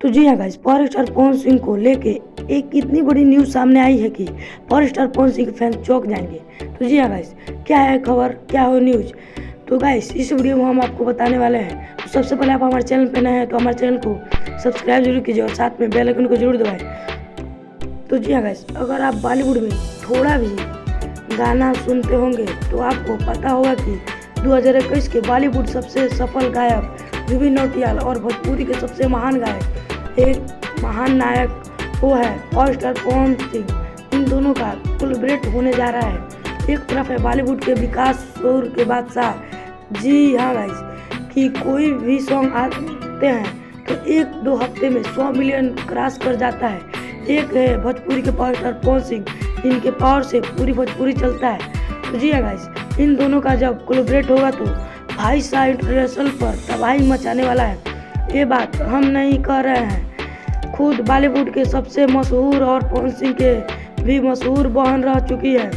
तो जी हाँ guys, power star Pawan Singh को लेके एक इतनी बड़ी न्यूज़ सामने आई है कि पावर स्टार पवन सिंह के फैंस चौंक जाएंगे। तो जी हाँ गाइस, क्या है खबर, क्या हो न्यूज़, तो गाइस इस वीडियो में हम आपको बताने वाले हैं। तो सबसे पहले आप हमारे चैनल पे नए हैं तो हमारे चैनल को सब्सक्राइब जरूर कीजिए और साथ में बेल आइकन को जरूर दबाएं। तो जी हाँ गाइस, अगर आप बॉलीवुड में थोड़ा भी गाना सुनते होंगे तो आपको पता होगा कि 2021 के बॉलीवुड सबसे सफल गायक जुबिन नौटियाल और भोजपुरी के सबसे महान गायक, एक महान नायक वो है पावर स्टार पवन सिंह। इन दोनों का कोलैबोरेट होने जा रहा है। एक तरफ है बॉलीवुड के विकास शोर के बादशाह, जी हाँ गाइस, कि कोई भी सॉन्ग आते हैं तो 1-2 हफ्ते में 100 मिलियन क्रॉस कर जाता है। एक है भोजपुरी के पावर स्टार पवन सिंह, इनके पावर से पूरी भोजपुरी चलता है। तो जी हाँ गाइस, इन दोनों का जब कोलैबोरेट होगा तो भाई साहब इंटरनेशनल पर तबाही मचाने वाला है। ये बात हम नहीं कह रहे हैं, खुद बॉलीवुड के सबसे मशहूर और पवन सिंह के भी मशहूर बहन रह चुकी है,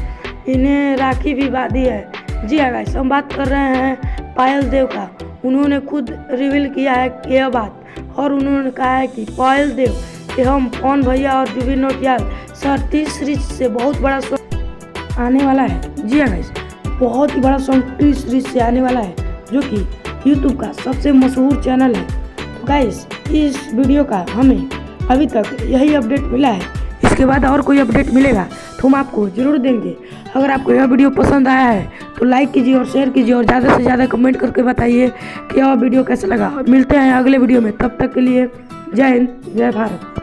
इन्हें राखी भी बांधी है। जी हाँ गाइस, हम बात कर रहे हैं पायल देव का। उन्होंने खुद रिवील किया है यह बात और उन्होंने कहा है कि पायल देव कि हम पवन भैया और जुबिन नौटियाल सर 30 सीरीज से बहुत बड़ा सॉन्ग आने वाला है। जी हाँ गाइस, बहुत ही बड़ा सॉन्ग 30 सीरीज से आने वाला है जो कि यूट्यूब का सबसे मशहूर चैनल है। तो गाइस, इस वीडियो का हमें अभी तक यही अपडेट मिला है। इसके बाद और कोई अपडेट मिलेगा तो हम आपको ज़रूर देंगे। अगर आपको यह वीडियो पसंद आया है तो लाइक कीजिए और शेयर कीजिए और ज़्यादा से ज़्यादा कमेंट करके बताइए कि यह वीडियो कैसा लगा। मिलते हैं अगले वीडियो में, तब तक के लिए जय हिंद, जय भारत।